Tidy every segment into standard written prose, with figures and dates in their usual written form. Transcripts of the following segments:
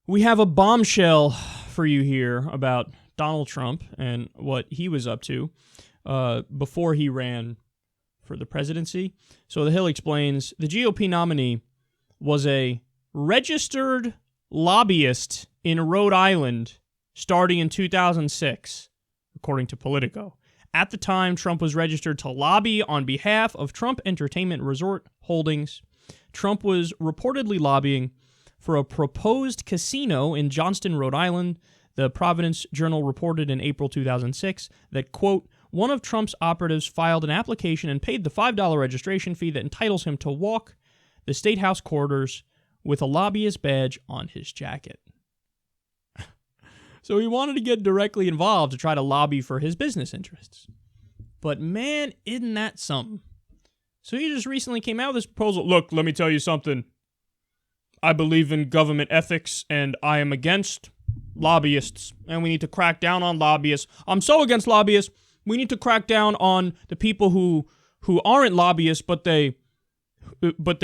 We have a bombshell for you here about Donald Trump and what he was up to before he ran for the presidency. So the Hill explains the GOP nominee was a registered lobbyist in Rhode Island starting in 2006, according to Politico. At the time, Trump was registered to lobby on behalf of Trump Entertainment Resort Holdings. Trump was reportedly lobbying for a proposed casino in Johnston, Rhode Island. The Providence Journal reported in April 2006 that, quote, one of Trump's operatives filed an application and paid the $5 registration fee that entitles him to walk the State House corridors with a lobbyist badge on his jacket. So he wanted to get directly involved to try to lobby for his business interests. But man, isn't that something? So he just recently came out with this proposal. Look, let me tell you something. I believe in government ethics, and I am against lobbyists, and we need to crack down on lobbyists. I'm so against lobbyists. We need to crack down on the people who aren't lobbyists, but they're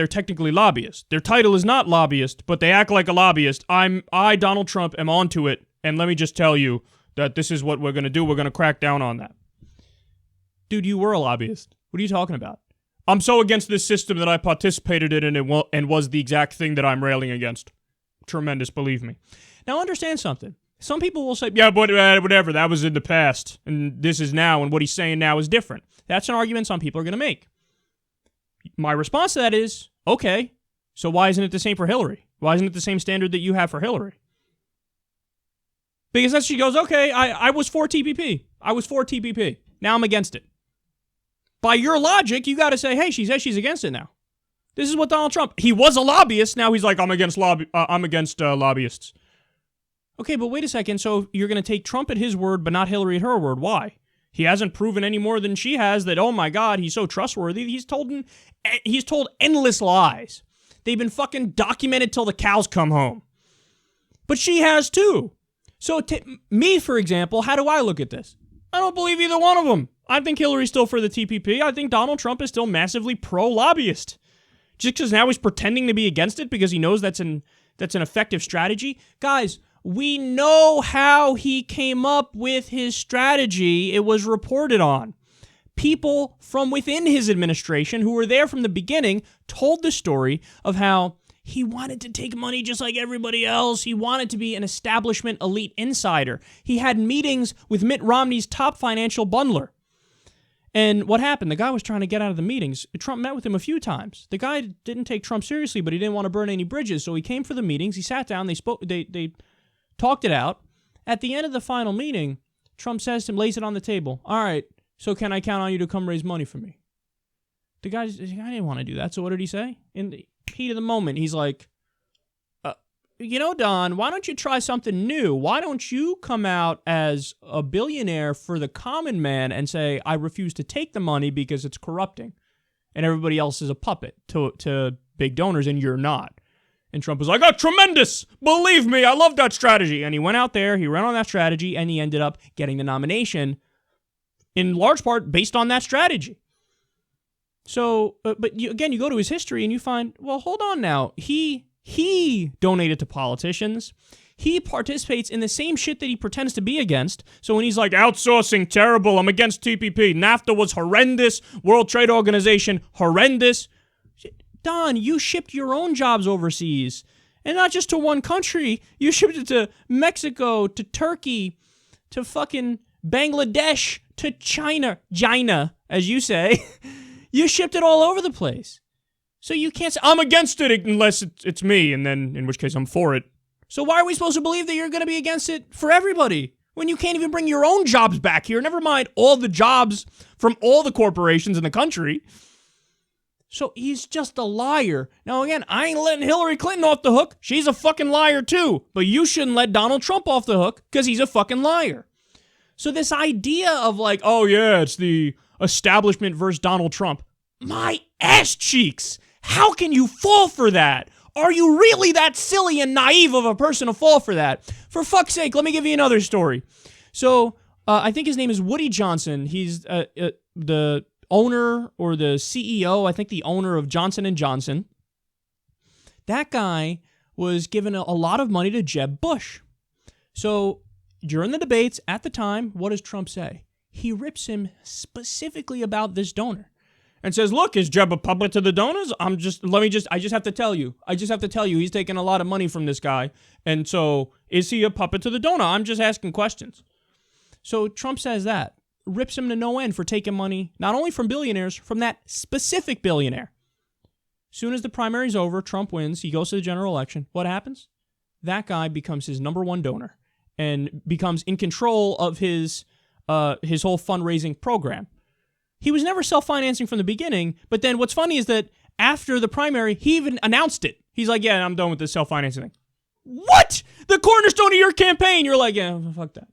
technically lobbyists. Their title is not lobbyist, but they act like a lobbyist. I, Donald Trump, am onto it, and let me just tell you that this is what we're going to do. We're going to crack down on that. Dude, you were a lobbyist. What are you talking about? I'm so against this system that I participated in it and was the exact thing that I'm railing against. Tremendous, believe me. Now understand something. Some people will say, yeah, but whatever, that was in the past, and this is now, and what he's saying now is different. That's an argument some people are going to make. My response to that is, okay, so why isn't it the same for Hillary? Why isn't it the same standard that you have for Hillary? Because then she goes, okay, I was for TPP. I was for TPP. Now I'm against it. By your logic, you got to say, hey, she says she's against it now. This is what Donald Trump, he was a lobbyist, now he's like, I'm against lobbyists. Okay, but wait a second, so you're going to take Trump at his word, but not Hillary at her word. Why? He hasn't proven any more than she has that, oh my God, he's so trustworthy. He's told endless lies. They've been fucking documented till the cows come home. But she has too. So me, for example, how do I look at this? I don't believe either one of them. I think Hillary's still for the TPP. I think Donald Trump is still massively pro-lobbyist. Just because now he's pretending to be against it because he knows that's an effective strategy. Guys, we know how he came up with his strategy. It was reported on. People from within his administration who were there from the beginning told the story of how he wanted to take money just like everybody else. He wanted to be an establishment elite insider. He had meetings with Mitt Romney's top financial bundler. And what happened? The guy was trying to get out of the meetings. Trump met with him a few times. The guy didn't take Trump seriously, but he didn't want to burn any bridges. So he came for the meetings. He sat down. They spoke. They talked it out. At the end of the final meeting, Trump says to him, lays it on the table. All right, so can I count on you to come raise money for me? The guy didn't want to do that. So what did he say? In the heat of the moment, he's like, Don, why don't you try something new? Why don't you come out as a billionaire for the common man and say, I refuse to take the money because it's corrupting and everybody else is a puppet to big donors and you're not. And Trump was like, oh, tremendous. Believe me, I love that strategy. And he went out there, he ran on that strategy, and he ended up getting the nomination in large part based on that strategy. So, you go to his history and you find, well, hold on now. He donated to politicians. He participates in the same shit that he pretends to be against. So when he's like, outsourcing, terrible, I'm against TPP, NAFTA was horrendous, World Trade Organization, horrendous. Don, you shipped your own jobs overseas. And not just to one country. You shipped it to Mexico, to Turkey, to fucking Bangladesh, to China, as you say. You shipped it all over the place. So you can't say, I'm against it unless it's me, and then in which case I'm for it. So why are we supposed to believe that you're going to be against it for everybody when you can't even bring your own jobs back here? Never mind all the jobs from all the corporations in the country. So he's just a liar. Now again, I ain't letting Hillary Clinton off the hook. She's a fucking liar too. But you shouldn't let Donald Trump off the hook because he's a fucking liar. So this idea of like, oh yeah, it's the establishment versus Donald Trump. My ass cheeks. How can you fall for that? Are you really that silly and naive of a person to fall for that? For fuck's sake, let me give you another story. So, I think his name is Woody Johnson. He's the owner or the CEO, I think the owner of Johnson & Johnson. That guy was giving a lot of money to Jeb Bush. So during the debates at the time, what does Trump say? He rips him specifically about this donor and says, look, is Jeb a puppet to the donors? I just have to tell you he's taking a lot of money from this guy. And so is he a puppet to the donor? I'm just asking questions. So Trump says that, rips him to no end for taking money, not only from billionaires, from that specific billionaire. Soon as the primary's over, Trump wins. He goes to the general election. What happens? That guy becomes his number one donor and becomes in control of his whole fundraising program. He was never self-financing from the beginning, but then what's funny is that after the primary, he even announced it. He's like, yeah, I'm done with this self-financing thing. What? The cornerstone of your campaign? You're like, yeah, fuck that.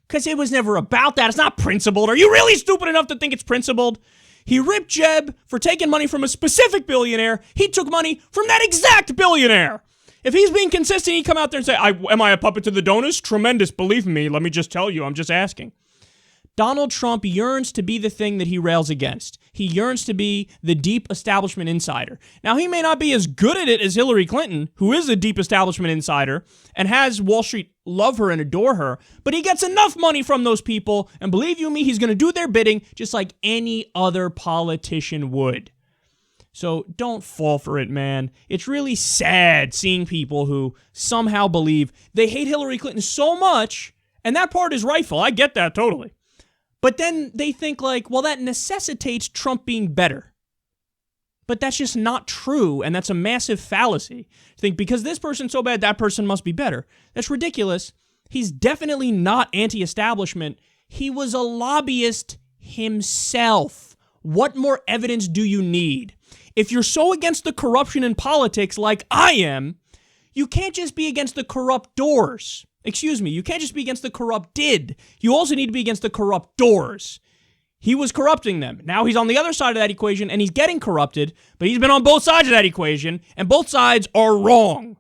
Because it was never about that. It's not principled. Are you really stupid enough to think it's principled? He ripped Jeb for taking money from a specific billionaire. He took money from that exact billionaire. If he's being consistent, he'd come out there and say, am I a puppet to the donors? Tremendous, believe me. Let me just tell you, I'm just asking. Donald Trump yearns to be the thing that he rails against. He yearns to be the deep establishment insider. Now, he may not be as good at it as Hillary Clinton, who is a deep establishment insider and has Wall Street love her and adore her, but he gets enough money from those people, and believe you me, he's going to do their bidding just like any other politician would. So don't fall for it, man. It's really sad seeing people who somehow believe they hate Hillary Clinton so much, and that part is rightful. I get that totally. But then they think like, well, that necessitates Trump being better. But that's just not true, and that's a massive fallacy. Think because this person's so bad, that person must be better. That's ridiculous. He's definitely not anti-establishment. He was a lobbyist himself. What more evidence do you need? If you're so against the corruption in politics like I am, you can't just be against the corruptors. Excuse me, you can't just be against the corrupted. You also need to be against the corruptors. He was corrupting them. Now he's on the other side of that equation and he's getting corrupted, but he's been on both sides of that equation, and both sides are wrong.